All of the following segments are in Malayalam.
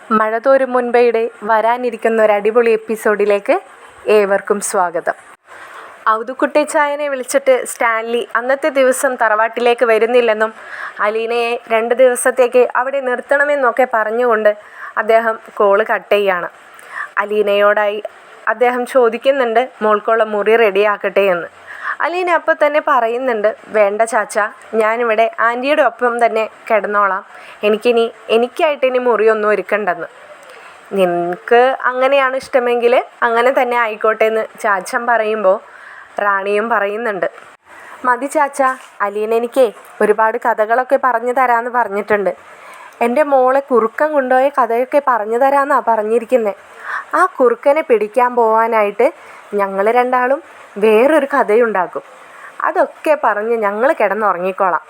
മഴ തോരും മുൻപേയുടെ വരാനിരിക്കുന്ന ഒരു അടിപൊളി എപ്പിസോഡിലേക്ക് ഏവർക്കും സ്വാഗതം. ഔതുക്കുട്ടിച്ചായനെ വിളിച്ചിട്ട് സ്റ്റാൻലി അന്നത്തെ ദിവസം തറവാട്ടിലേക്ക് വരുന്നില്ലെന്നും അലീനയെ 2 ദിവസത്തേക്ക് അവിടെ നിർത്തണമെന്നൊക്കെ പറഞ്ഞുകൊണ്ട് അദ്ദേഹം കോള് കട്ട് ചെയ്യാണ്. അലീനയോടായി അദ്ദേഹം ചോദിക്കുന്നുണ്ട് മോൾക്കുള്ള മുറി റെഡിയാക്കട്ടെ എന്ന്. അലീന അപ്പം തന്നെ പറയുന്നുണ്ട്, വേണ്ട ചാച്ച, ഞാനിവിടെ ആൻറ്റിയുടെ ഒപ്പം തന്നെ കിടന്നോളാം, എനിക്കായിട്ട് ഇനി മുറിയൊന്നും ഒരുക്കണ്ടെന്ന്. നിനക്ക് അങ്ങനെയാണ് ഇഷ്ടമെങ്കിൽ അങ്ങനെ തന്നെ ആയിക്കോട്ടെ എന്ന് ചാച്ചൻ പറയുമ്പോൾ റാണിയും പറയുന്നുണ്ട്, മതി ചാച്ച, അലീന എനിക്ക് ഒരുപാട് കഥകളൊക്കെ പറഞ്ഞു തരാമെന്ന് പറഞ്ഞിട്ടുണ്ട്. എൻ്റെ മോളെ കുറുക്കൻ കൊണ്ടുപോയ കഥയൊക്കെ പറഞ്ഞു തരാമെന്നാണ് പറഞ്ഞിരിക്കുന്നത്. ആ കുറുക്കനെ പിടിക്കാൻ പോകാനായിട്ട് ഞങ്ങൾ രണ്ടാളും വേറൊരു കഥയുണ്ടാക്കും. അതൊക്കെ പറഞ്ഞ് ഞങ്ങൾ കിടന്നുറങ്ങിക്കോളാം.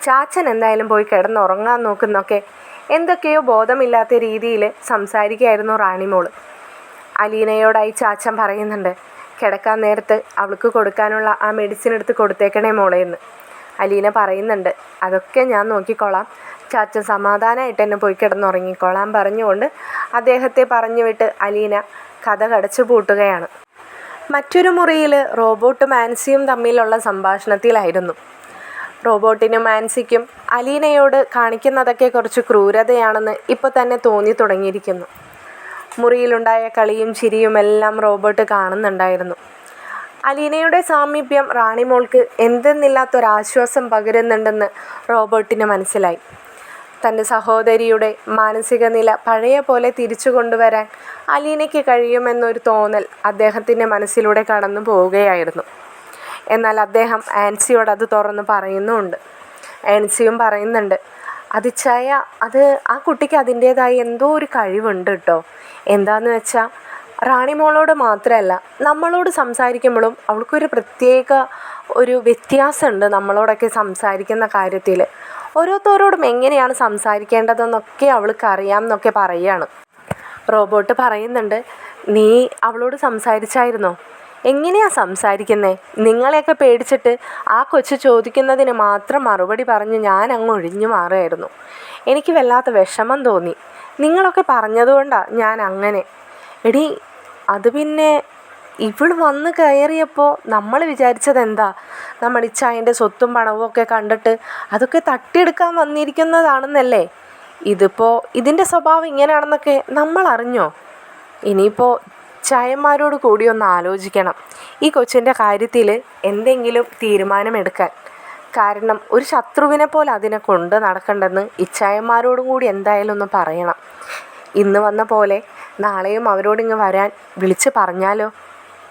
ചാച്ചൻ എന്തായാലും പോയി കിടന്നുറങ്ങാൻ നോക്കുന്നൊക്കെ എന്തൊക്കെയോ ബോധമില്ലാത്ത രീതിയിൽ സംസാരിക്കുകയായിരുന്നു റാണിമോൾ. അലീനയോടായി ചാച്ചൻ പറയുന്നുണ്ട്, കിടക്കാൻ നേരത്ത് അവൾക്ക് കൊടുക്കാനുള്ള ആ മെഡിസിൻ എടുത്ത് കൊടുത്തേക്കണേ മോളെ എന്ന്. അലീന പറയുന്നുണ്ട്, അതൊക്കെ ഞാൻ നോക്കിക്കോളാം, ചാച്ചൻ സമാധാനമായിട്ട് എന്നെ പോയി കിടന്നുറങ്ങിക്കോളാം പറഞ്ഞുകൊണ്ട് അദ്ദേഹത്തെ പറഞ്ഞു വിട്ട് അലീന കഥ കടച്ചു പൂട്ടുകയാണ്. മറ്റൊരു മുറിയിൽ റോബോട്ടും ആൻസിയും തമ്മിലുള്ള സംഭാഷണത്തിലായിരുന്നു. റോബോട്ടിനും ആൻസിക്കും അലീനയോട് കാണിക്കുന്നതൊക്കെ കുറച്ച് ക്രൂരതയാണെന്ന് ഇപ്പോൾ തന്നെ തോന്നി തുടങ്ങിയിരിക്കുന്നു. മുറിയിലുണ്ടായ കളിയും ചിരിയുമെല്ലാം റോബോട്ട് കാണുന്നുണ്ടായിരുന്നു. അലീനയുടെ സാമീപ്യം റാണിമോൾക്ക് എന്തെന്നില്ലാത്തൊരാശ്വാസം പകരുന്നുണ്ടെന്ന് റോബോട്ടിന് മനസ്സിലായി. തൻ്റെ സഹോദരിയുടെ മാനസിക നില പഴയ പോലെ തിരിച്ചു കൊണ്ടുവരാൻ അലീനയ്ക്ക് കഴിയുമെന്നൊരു തോന്നൽ അദ്ദേഹത്തിൻ്റെ മനസ്സിലൂടെ കടന്നു പോവുകയായിരുന്നു. എന്നാൽ അദ്ദേഹം ആൻസിയോട് അത് തുറന്ന് പറയുന്നുമുണ്ട്. ആൻസിയും പറയുന്നുണ്ട്, അത് ആ കുട്ടിക്ക് അതിൻ്റേതായ എന്തോ ഒരു കഴിവുണ്ട് കേട്ടോ. എന്താന്ന് വെച്ചാൽ റാണിമോളോട് മാത്രമല്ല, നമ്മളോട് സംസാരിക്കുമ്പോഴും അവൾക്കൊരു പ്രത്യേക ഒരു വ്യത്യാസമുണ്ട് നമ്മളോടൊക്കെ സംസാരിക്കുന്ന കാര്യത്തിൽ. ഓരോരുത്തരോടും എങ്ങനെയാണ് സംസാരിക്കേണ്ടതെന്നൊക്കെ അവൾക്ക് അറിയാം എന്നൊക്കെ പറയുകയാണ്. റോബോട്ട് പറയുന്നുണ്ട്, നീ അവളോട് സംസാരിച്ചായിരുന്നോ? എങ്ങനെയാണ് സംസാരിക്കുന്നത്? നിങ്ങളെയൊക്കെ പേടിച്ചിട്ട് ആ കൊച്ചു ചോദിക്കുന്നതിന് മാത്രം മറുപടി പറഞ്ഞ് ഞാൻ അങ്ങ് ഒഴിഞ്ഞു മാറുമായിരുന്നു. എനിക്ക് വല്ലാത്ത വിഷമം തോന്നി. നിങ്ങളൊക്കെ പറഞ്ഞതുകൊണ്ടാണ് ഞാൻ അങ്ങനെ. എടീ, അത് പിന്നെ ഇവൾ വന്ന് കയറിയപ്പോൾ നമ്മൾ വിചാരിച്ചത് എന്താ, നമ്മുടെ ഇച്ചായൻ്റെ സ്വത്തും പണവും ഒക്കെ കണ്ടിട്ട് അതൊക്കെ തട്ടിയെടുക്കാൻ വന്നിരിക്കുന്നതാണെന്നല്ലേ. ഇതിൻ്റെ സ്വഭാവം ഇങ്ങനെയാണെന്നൊക്കെ നമ്മൾ അറിഞ്ഞോ? ഇനിയിപ്പോൾ ചായന്മാരോട് കൂടി ഒന്ന് ആലോചിക്കണം ഈ കൊച്ചിൻ്റെ കാര്യത്തിൽ എന്തെങ്കിലും തീരുമാനമെടുക്കാൻ. കാരണം ഒരു ശത്രുവിനെ പോലെ അതിനെ കൊണ്ട് നടക്കണ്ടെന്ന് ഇച്ചായന്മാരോടും കൂടി എന്തായാലും ഒന്ന് പറയണം. ഇന്ന് വന്ന പോലെ നാളെയും അവരോടിങ്ങ് വരാൻ വിളിച്ച് പറഞ്ഞാലോ?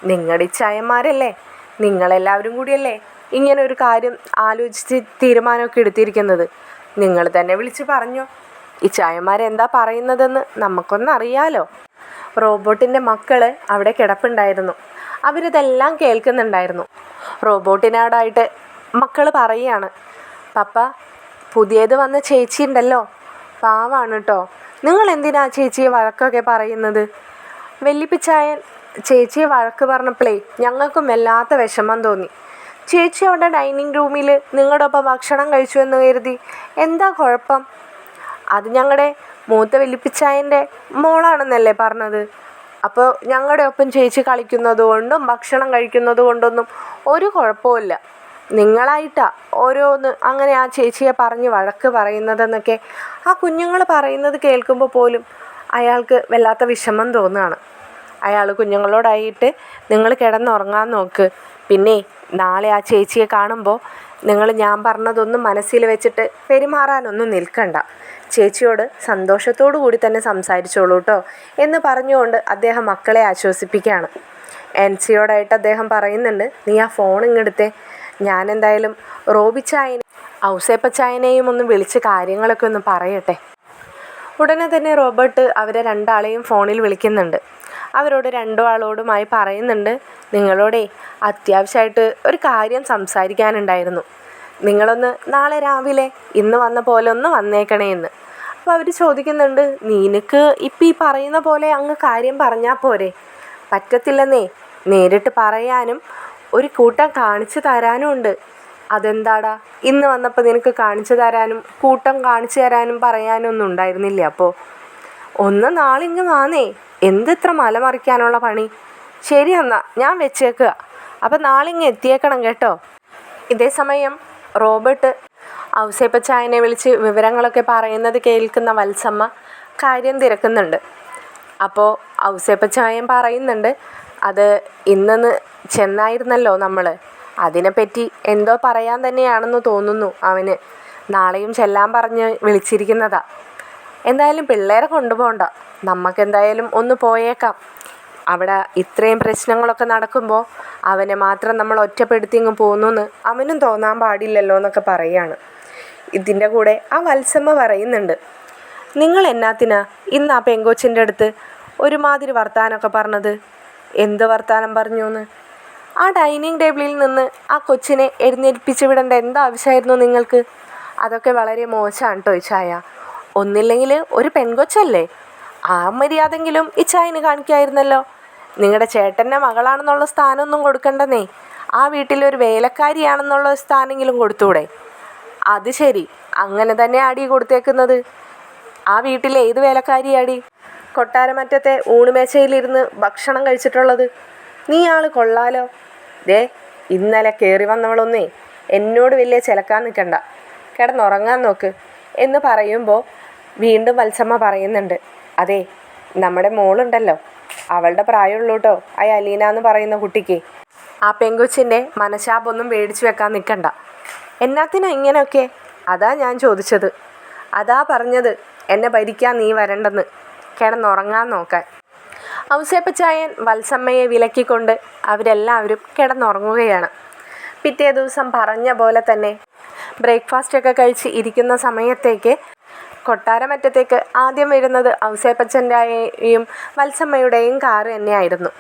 നിങ്ങളുടെ ഇച്ചായന്മാരല്ലേ, നിങ്ങളെല്ലാവരും കൂടിയല്ലേ ഇങ്ങനെ ഒരു കാര്യം ആലോചിച്ച് തീരുമാനമൊക്കെ എടുത്തിരിക്കുന്നത്. നിങ്ങൾ തന്നെ വിളിച്ച് പറഞ്ഞോ, ഈ ചായന്മാരെന്താ പറയുന്നതെന്ന് നമുക്കൊന്നറിയാലോ. റോബോട്ടിൻ്റെ മക്കൾ അവിടെ കിടപ്പുണ്ടായിരുന്നു. അവരിതെല്ലാം കേൾക്കുന്നുണ്ടായിരുന്നു. റോബോട്ടിനോടായിട്ട് മക്കൾ പറയുകയാണ്, പപ്പ, പുതിയത് വന്ന ചേച്ചി ഉണ്ടല്ലോ, പാവാണ് കേട്ടോ, നിങ്ങൾ എന്തിനാ ചേച്ചിയെ വഴക്കൊക്കെ പറയുന്നത്? വെല്ലിപ്പിച്ചായൻ ചേച്ചിയെ വഴക്ക് പറഞ്ഞപ്പോഴേ ഞങ്ങൾക്കും വല്ലാത്ത വിഷമം തോന്നി. ചേച്ചി അവിടെ ഡൈനിങ് റൂമിൽ നിങ്ങളുടെ ഒപ്പം ഭക്ഷണം കഴിച്ചു എന്ന് കരുതി എന്താ കുഴപ്പം? അത് ഞങ്ങളുടെ മൂത്ത വെല്ലിപ്പിച്ചായൻ്റെ മോളാണെന്നല്ലേ പറഞ്ഞത്. അപ്പോൾ ഞങ്ങളുടെ ഒപ്പം ചേച്ചി കളിക്കുന്നത് കൊണ്ടും ഭക്ഷണം കഴിക്കുന്നത് കൊണ്ടൊന്നും ഒരു കുഴപ്പമില്ല. നിങ്ങളായിട്ടാണ് ഓരോന്ന് അങ്ങനെ ആ ചേച്ചിയെ പറഞ്ഞ് വഴക്ക് പറയുന്നതെന്നൊക്കെ ആ കുഞ്ഞുങ്ങൾ പറയുന്നത് കേൾക്കുമ്പോൾ പോലും അയാൾക്ക് വല്ലാത്ത വിഷമം തോന്നുകയാണ്. അയാൾ കുഞ്ഞുങ്ങളോടായിട്ട് നിങ്ങൾ കിടന്നുറങ്ങാൻ നോക്ക്, പിന്നെ നാളെ ആ ചേച്ചിയെ കാണുമ്പോൾ നിങ്ങൾ ഞാൻ പറഞ്ഞതൊന്നും മനസ്സിൽ വെച്ചിട്ട് പെരുമാറാനൊന്നും നിൽക്കണ്ട, ചേച്ചിയോട് സന്തോഷത്തോടു കൂടി തന്നെ സംസാരിച്ചോളൂ കേട്ടോ എന്ന് പറഞ്ഞുകൊണ്ട് അദ്ദേഹം മക്കളെ ആശ്വസിപ്പിക്കുകയാണ്. ആൻസിയോടായിട്ട് അദ്ദേഹം പറയുന്നുണ്ട്, നീ ആ ഫോൺ ഇങ്ങെടുത്തേ, ഞാൻ എന്തായാലും റോബിച്ചായനെ ഔസേപ്പച്ചായനെയും ഒന്ന് വിളിച്ച് കാര്യങ്ങളൊക്കെ ഒന്ന് പറയട്ടെ. ഉടനെ തന്നെ റോബർട്ട് അവരെ 2 ആളെയും ഫോണിൽ വിളിക്കുന്നുണ്ട്. അവരോട് 2 ആളോടുമായി പറയുന്നുണ്ട്, നിങ്ങളോടേ അത്യാവശ്യമായിട്ട് ഒരു കാര്യം സംസാരിക്കാനുണ്ടായിരുന്നു, നിങ്ങളൊന്ന് നാളെ രാവിലെ ഇന്ന് വന്ന പോലെ ഒന്ന് വന്നേക്കണേ എന്ന്. അപ്പോൾ അവർ ചോദിക്കുന്നുണ്ട്, നിനക്ക് ഇപ്പം ഈ പറയുന്ന പോലെ അങ്ങ് കാര്യം പറഞ്ഞാൽ പോരെ? പറ്റത്തില്ലെന്നേ, നേരിട്ട് പറയാനും ഒരു കൂട്ടം കാണിച്ചു തരാനും ഉണ്ട്. അതെന്താടാ, ഇന്ന് വന്നപ്പോൾ നിനക്ക് കാണിച്ചു തരാനും കൂട്ടം കാണിച്ചു തരാനും പറയാനും ഒന്നും ഉണ്ടായിരുന്നില്ല? അപ്പോൾ ഒന്ന് നാളിങ്ങ് വാന്നേ, എന്തിത്ര മലമറിക്കാനുള്ള പണി. ശരി എന്നാ ഞാൻ വെച്ചേക്കുക, അപ്പം നാളിങ്ങ് എത്തിയേക്കണം കേട്ടോ. ഇതേ സമയം റോബർട്ട് ഔസേപ്പച്ചായനെ വിളിച്ച് വിവരങ്ങളൊക്കെ പറയുന്നത് കേൾക്കുന്ന വത്സമ്മ കാര്യം തിരക്കുന്നുണ്ട്. അപ്പോൾ ഔസേപ്പച്ചായൻ പറയുന്നുണ്ട്, അത് ഇന്ന് ചെന്നായിരുന്നല്ലോ നമ്മൾ, അതിനെപ്പറ്റി എന്തോ പറയാൻ തന്നെയാണെന്ന് തോന്നുന്നു അവന്. നാളെയും ചെല്ലാൻ പറഞ്ഞ് വിളിച്ചിരിക്കുന്നതാ. എന്തായാലും പിള്ളേരെ കൊണ്ടുപോകണ്ട, നമുക്കെന്തായാലും ഒന്ന് പോയേക്കാം. അവിടെ ഇത്രയും പ്രശ്നങ്ങളൊക്കെ നടക്കുമ്പോൾ അവനെ മാത്രം നമ്മൾ ഒറ്റപ്പെടുത്തി ഇങ്ങ് പോകുന്നു അവനും തോന്നാൻ പാടില്ലല്ലോ എന്നൊക്കെ പറയാണ്. ഇതിൻ്റെ കൂടെ ആ വത്സമ്മ പറയുന്നുണ്ട്, നിങ്ങൾ എന്നാത്തിനാ ഇന്ന് ആ പെങ്കൊച്ചിൻ്റെ അടുത്ത് ഒരുമാതിരി വർത്താനമൊക്കെ പറഞ്ഞത്? എന്ത് വർത്താനം പറഞ്ഞു എന്ന്? ആ ഡൈനിങ് ടേബിളിൽ നിന്ന് ആ കൊച്ചിനെ എഴുന്നേൽപ്പിച്ച് വിടേണ്ട എന്താവശ്യമായിരുന്നു നിങ്ങൾക്ക്? അതൊക്കെ വളരെ മോശമാണ് കേട്ടോ ഇച്ചായ. ഒന്നില്ലെങ്കിൽ ഒരു പെൺകൊച്ചല്ലേ, ആ മര്യാദെങ്കിലും ഇച്ചായന് കാണിക്കായിരുന്നല്ലോ. നിങ്ങളുടെ ചേട്ടൻ്റെ മകളാണെന്നുള്ള സ്ഥാനമൊന്നും കൊടുക്കണ്ടെന്നേ, ആ വീട്ടിലൊരു വേലക്കാരിയാണെന്നുള്ള സ്ഥാനെങ്കിലും കൊടുത്തൂടെ? അത് ശരി, അങ്ങനെ തന്നെ ആടി കൊടുത്തേക്കുന്നത്. ആ വീട്ടിലെ ഏത് വേലക്കാരിയാടി കൊട്ടാരമറ്റത്തെ ഊണുമേശയിലിരുന്ന് ഭക്ഷണം കഴിച്ചിട്ടുള്ളത്? നീ ആൾ കൊള്ളാലോ. ഇന്നലെ കയറി വന്നവളൊന്നേ എന്നോട് വലിയ ചിലക്കാൻ നിൽക്കണ്ട, കിടന്നുറങ്ങാൻ നോക്ക് എന്ന് പറയുമ്പോൾ വീണ്ടും വത്സമ്മ പറയുന്നുണ്ട്, അതെ നമ്മുടെ മോളുണ്ടല്ലോ, അവളുടെ പ്രായമുള്ളൂ കേട്ടോ ആ അലീന എന്ന് പറയുന്ന കുട്ടിക്ക്. ആ പെങ്കൊച്ചിൻ്റെ മനശാപൊന്നും മേടിച്ചു വെക്കാൻ നിൽക്കണ്ട. എന്നാത്തിനാ ഇങ്ങനെയൊക്കെ? അതാ ഞാൻ ചോദിച്ചത്. അതാ പറഞ്ഞത് എന്നെ ഭരിക്കാൻ നീ വരണ്ടെന്ന്, കിടന്നുറങ്ങാൻ നോക്കാൻ. ഔസേപ്പച്ചായൻ വത്സമ്മയെ വിലക്കിക്കൊണ്ട് അവരെല്ലാവരും കിടന്നുറങ്ങുകയാണ്. പിറ്റേ ദിവസം പറഞ്ഞ പോലെ തന്നെ ബ്രേക്ക്ഫാസ്റ്റൊക്കെ കഴിച്ച് ഇരിക്കുന്ന സമയത്തേക്ക് കൊട്ടാരമറ്റത്തേക്ക് ആദ്യം വരുന്നത് ഔസേപ്പച്ചൻ്റെയും വത്സമ്മയുടെയും കാറ് തന്നെയായിരുന്നു.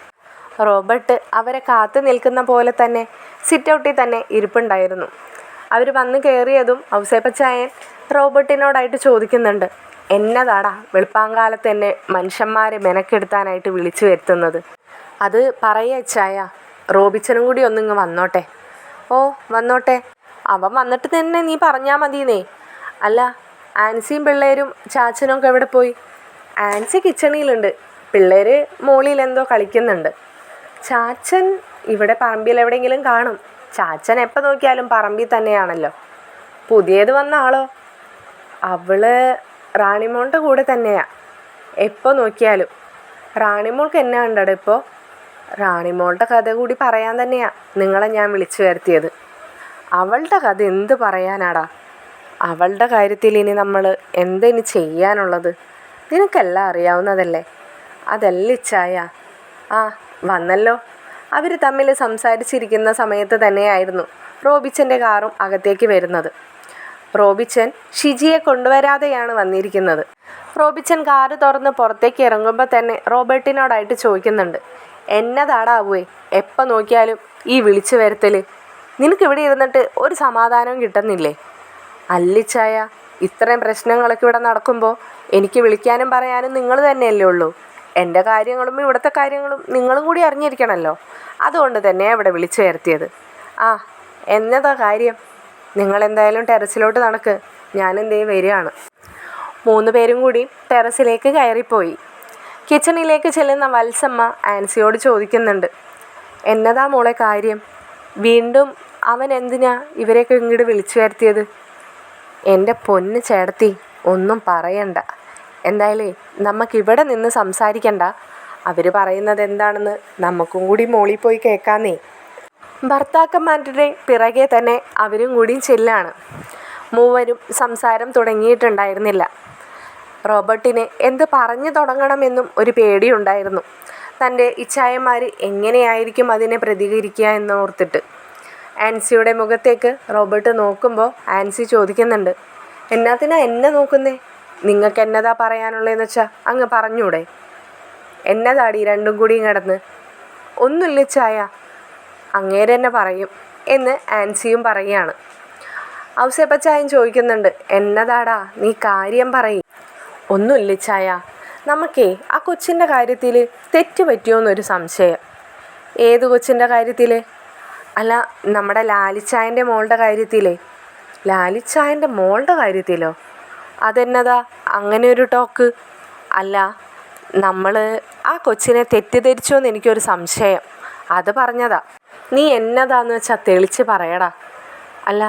റോബർട്ട് അവരെ കാത്തു നിൽക്കുന്ന പോലെ തന്നെ സിറ്റൗട്ടിൽ തന്നെ ഇരിപ്പുണ്ടായിരുന്നു. അവർ വന്ന് കയറിയതും ഔസേപ്പച്ചായൻ റോബർട്ടിനോടായിട്ട് ചോദിക്കുന്നുണ്ട്, എന്നതാടാ വെളുപ്പാങ്കാലത്ത് തന്നെ മനുഷ്യന്മാരെ മെനക്കെടുത്താനായിട്ട് വിളിച്ചു വരുത്തുന്നത്? അത് പറയച്ചായ, റോബിച്ചനും കൂടി ഒന്നിങ്ങ് വന്നോട്ടെ. ഓ വന്നോട്ടെ, അവൻ വന്നിട്ട് തന്നെ നീ പറഞ്ഞാൽ മതിയെന്നേ. അല്ല, ആൻസിയും പിള്ളേരും ചാച്ചനൊക്കെ എവിടെ പോയി? ആൻസി കിച്ചണിയിലുണ്ട്, പിള്ളേർ മോളിൽ എന്തോ കളിക്കുന്നുണ്ട്. ചാച്ചൻ ഇവിടെ പറമ്പിൽ എവിടെയെങ്കിലും കാണും. ചാച്ചൻ എപ്പോൾ നോക്കിയാലും പറമ്പിൽ തന്നെയാണല്ലോ. പുതിയത് വന്ന ആളോ? അവള് റാണിമോളുടെ കൂടെ തന്നെയാ എപ്പോൾ നോക്കിയാലും. റാണിമോൾക്ക് എന്നാ ഉണ്ടടാ ഇപ്പോൾ? റാണിമോളുടെ കഥ കൂടി പറയാൻ തന്നെയാ നിങ്ങളെ ഞാൻ വിളിച്ചു വരുത്തിയത്. അവളുടെ കഥ എന്ത് പറയാനാടാ? അവളുടെ കാര്യത്തിൽ ഇനി നമ്മൾ എന്തിനി ചെയ്യാനുള്ളത്? നിനക്കെല്ലാം അറിയാവുന്നതല്ലേ. അതല്ല ഇച്ചായ. ആ വന്നല്ലോ. അവർ തമ്മിൽ സംസാരിച്ചിരിക്കുന്ന സമയത്ത് തന്നെയായിരുന്നു റോബിച്ചൻ്റെ കാറും അകത്തേക്ക് വരുന്നത്. റോബിച്ചൻ ഷിജിയെ കൊണ്ടുവരാതെയാണ് വന്നിരിക്കുന്നത്. റോബിച്ചൻ കാറ് തുറന്ന് പുറത്തേക്ക് ഇറങ്ങുമ്പോൾ തന്നെ റോബർട്ടിനോടായിട്ട് ചോദിക്കുന്നുണ്ട്, എന്നതാടാവുവേ എപ്പോൾ നോക്കിയാലും ഈ വിളിച്ചു വരുത്തൽ? നിനക്കിവിടെ ഇരുന്നിട്ട് ഒരു സമാധാനവും കിട്ടുന്നില്ലേ? അല്ലിച്ചായ, ഇത്രയും പ്രശ്നങ്ങളൊക്കെ ഇവിടെ നടക്കുമ്പോൾ എനിക്ക് വിളിക്കാനും പറയാനും നിങ്ങൾ തന്നെയല്ലേ ഉള്ളൂ. എൻ്റെ കാര്യങ്ങളും ഇവിടുത്തെ കാര്യങ്ങളും നിങ്ങളും കൂടി അറിഞ്ഞിരിക്കണമല്ലോ. അതുകൊണ്ട് തന്നെയാണ് ഇവിടെ വിളിച്ചു വരുത്തിയത്. ആ എന്നതാ കാര്യം? നിങ്ങളെന്തായാലും ടെറസിലോട്ട് നടക്ക്, ഞാനെന്തേ വരികയാണ്. 3 പേരും കൂടി ടെറസിലേക്ക് കയറിപ്പോയി. കിച്ചണിലേക്ക് ചെല്ലുന്ന വത്സമ്മ ആൻസിയോട് ചോദിക്കുന്നുണ്ട്, എന്നതാ മോളെ കാര്യം? വീണ്ടും അവൻ എന്തിനാ ഇവരെയൊക്കെ ഇങ്ങോട്ട് വിളിച്ചു വരുത്തിയത്? എൻ്റെ പൊന്ന് ചേട്ടത്തി, ഒന്നും പറയണ്ട. എന്തായാലും നമുക്കിവിടെ നിന്ന് സംസാരിക്കണ്ട. അവർ പറയുന്നത് എന്താണെന്ന് നമുക്കും കൂടി മോളിൽ പോയി കേൾക്കാന്നേ. ഭർത്താക്കന്മാരുടെ പിറകെ തന്നെ അവരും കൂടി ചെല്ലാണ്. മൂവരും സംസാരം തുടങ്ങിയിട്ടുണ്ടായിരുന്നില്ല. റോബർട്ടിന് എന്ത് പറഞ്ഞു തുടങ്ങണമെന്നും ഒരു പേടിയുണ്ടായിരുന്നു. തൻ്റെ ഇച്ഛായന്മാർ എങ്ങനെയായിരിക്കും അതിനെ പ്രതികരിക്കുക എന്നോർത്തിട്ട്. ആൻസിയുടെ മുഖത്തേക്ക് റോബർട്ട് നോക്കുമ്പോൾ ആൻസി ചോദിക്കുന്നുണ്ട്, എന്നാത്തിനാ എന്നെ നോക്കുന്നേ? നിങ്ങൾക്ക് എന്നതാ പറയാനുള്ളതെന്ന് വെച്ചാൽ അങ്ങ് പറഞ്ഞൂടെ? എന്നതാടി രണ്ടും കൂടിയും കിടന്ന്? ഒന്നുമില്ല ചായ, അങ്ങേരെ തന്നെ പറയും എന്ന് ആൻസിയും പറയുകയാണ്. ഔസേപ്പച്ചായൻ ചോദിക്കുന്നുണ്ട്, എന്നതാടാ നീ കാര്യം പറയും? ഒന്നുമില്ല ചായ, നമുക്കേ ആ കൊച്ചിൻ്റെ കാര്യത്തിൽ തെറ്റ് പറ്റിയോന്നൊരു സംശയം. ഏത് കൊച്ചിൻ്റെ കാര്യത്തിൽ? അല്ല, നമ്മുടെ ലാലിച്ചായൻ്റെ മോളുടെ കാര്യത്തിലേ. ലാലിച്ചായൻ്റെ മോളുടെ കാര്യത്തിലോ? അതെന്നതാ അങ്ങനെ ഒരു ടോക്ക്? അല്ല, നമ്മൾ ആ കൊച്ചിനെ തെറ്റിദ്ധരിച്ചോ എന്ന് എനിക്കൊരു സംശയം, അത് പറഞ്ഞതാ. നീ എന്നതാന്ന് വെച്ചാൽ തെളിച്ച് പറയടാ. അല്ല,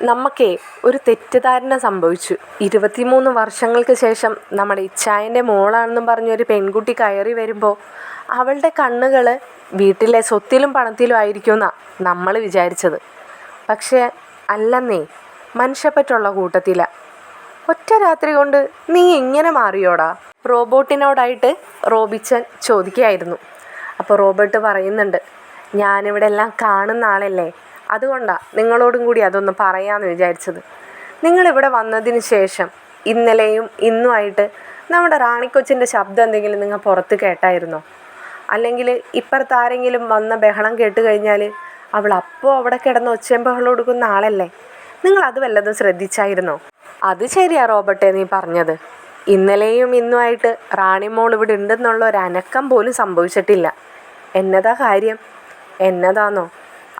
നമുക്കേ ഒരു തെറ്റിദ്ധാരണ സംഭവിച്ചു. 23 വർഷങ്ങൾക്ക് ശേഷം നമ്മുടെ ഇച്ചായൻ്റെ മോളാണെന്നും പറഞ്ഞൊരു പെൺകുട്ടി കയറി വരുമ്പോൾ അവളുടെ കണ്ണുകൾ വീട്ടിലെ സ്വത്തിലും പണത്തിലും ആയിരിക്കുമെന്നാണ് നമ്മൾ വിചാരിച്ചത്. പക്ഷേ അല്ലെന്നേ, മനുഷ്യപ്പറ്റുള്ള കൂട്ടത്തില. ഒറ്റ രാത്രി കൊണ്ട് നീ ഇങ്ങനെ മാറിയോടാ? റോബോട്ടിനോടായിട്ട് റോബിച്ചൻ ചോദിക്കുകയായിരുന്നു. അപ്പോൾ റോബർട്ട് പറയുന്നുണ്ട്, ഞാനിവിടെ എല്ലാം കാണുന്ന ആളല്ലേ, അതുകൊണ്ടാണ് നിങ്ങളോടും കൂടി അതൊന്ന് പറയാമെന്ന് വിചാരിച്ചത്. നിങ്ങളിവിടെ വന്നതിന് ശേഷം ഇന്നലെയും ഇന്നുമായിട്ട് നമ്മുടെ റാണിക്കൊച്ചിൻ്റെ ശബ്ദം എന്തെങ്കിലും നിങ്ങൾ പുറത്ത് കേട്ടായിരുന്നോ? അല്ലെങ്കിൽ ഇപ്പുറത്താരെങ്കിലും വന്ന ബഹളം കേട്ട് കഴിഞ്ഞാൽ അവൾ അപ്പോൾ അവിടെ കിടന്ന് ഒച്ചയും ബഹളം കൊടുക്കുന്ന ആളല്ലേ? നിങ്ങളത് വല്ലതും ശ്രദ്ധിച്ചായിരുന്നോ? അത് ശരിയാ റോബർട്ടേ നീ പറഞ്ഞത്. ഇന്നലെയും ഇന്നുമായിട്ട് റാണിമോൾ ഇവിടെ ഉണ്ടെന്നുള്ള ഒരു അനക്കം പോലും സംഭവിച്ചിട്ടില്ല. എന്നതാ കാര്യം? എന്നതാണോ?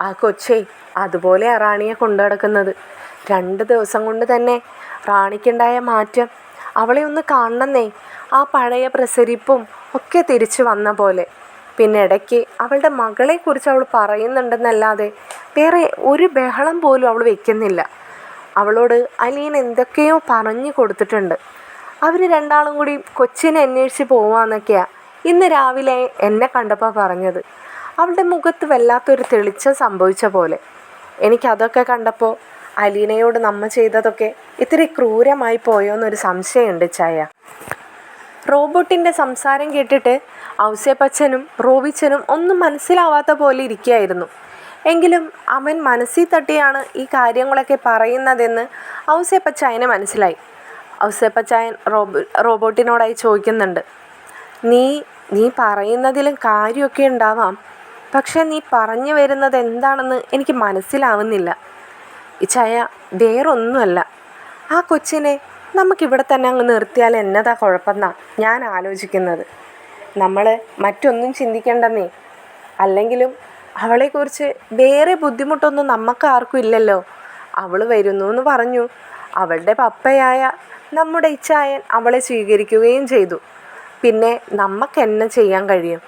ആ കൊച്ചേ അതുപോലെ റാണിയെ കൊണ്ടു നടക്കുന്നത്. 2 ദിവസം കൊണ്ട് തന്നെ റാണിക്കുണ്ടായ മാറ്റം, അവളെ ഒന്ന് കാണണമെന്നേ. ആ പഴയ പ്രസരിപ്പും ഒക്കെ തിരിച്ചു വന്ന പോലെ. പിന്നെ ഇടയ്ക്ക് അവളുടെ മകളെക്കുറിച്ച് അവൾ പറയുന്നുണ്ടെന്നല്ലാതെ വേറെ ഒരു ബഹളം പോലും അവൾ വെക്കുന്നില്ല. അവളോട് അലീന എന്തൊക്കെയോ പറഞ്ഞു കൊടുത്തിട്ടുണ്ട്. അവർ രണ്ടാളും കൂടി കൊച്ചിനെ അന്വേഷിച്ച് പോവാന്നൊക്കെയാണ് ഇന്ന് രാവിലെ എന്നെ കണ്ടപ്പോൾ പറഞ്ഞത്. അവളുടെ മുഖത്ത് വല്ലാത്തൊരു തെളിച്ചം സംഭവിച്ച പോലെ. എനിക്കതൊക്കെ കണ്ടപ്പോൾ അലീനയോട് നമ്മ ചെയ്തതൊക്കെ ഇത്തിരി ക്രൂരമായി പോയോന്നൊരു സംശയമുണ്ട് ചായ. റോബോട്ടിൻ്റെ സംസാരം കേട്ടിട്ട് ഔസേപ്പച്ചനും റോബിച്ചനും ഒന്നും മനസ്സിലാവാത്ത പോലെ ഇരിക്കുകയായിരുന്നു. എങ്കിലും അവൻ മനസ്സിൽ തട്ടിയാണ് ഈ കാര്യങ്ങളൊക്കെ പറയുന്നതെന്ന് ഔസേപ്പച്ചായന് മനസ്സിലായി. ഔസേപ്പച്ചായൻ റോബോട്ടിനോടായി ചോദിക്കുന്നുണ്ട്, നീ പറയുന്നതിലും കാര്യമൊക്കെ ഉണ്ടാവാം, പക്ഷെ നീ പറഞ്ഞു വരുന്നത് എന്താണെന്ന് എനിക്ക് മനസ്സിലാവുന്നില്ല. ഇച്ചായ, വേറൊന്നുമല്ല, ആ കൊച്ചിനെ നമുക്കിവിടെ തന്നെ അങ്ങ് നിർത്തിയാൽ എന്നതാ കുഴപ്പമെന്നാണ് ഞാൻ ആലോചിക്കുന്നത്. നമ്മൾ മറ്റൊന്നും ചിന്തിക്കേണ്ടെന്നേ. അല്ലെങ്കിലും അവളെക്കുറിച്ച് വേറെ ബുദ്ധിമുട്ടൊന്നും നമുക്ക് ആർക്കും ഇല്ലല്ലോ. അവൾ വരുന്നു എന്ന് പറഞ്ഞു. അവളുടെ പപ്പയായ നമ്മുടെ ഇച്ചായൻ അവളെ സ്വീകരിക്കുകയും ചെയ്തു. പിന്നെ നമുക്ക് എന്നെ ചെയ്യാൻ കഴിയും?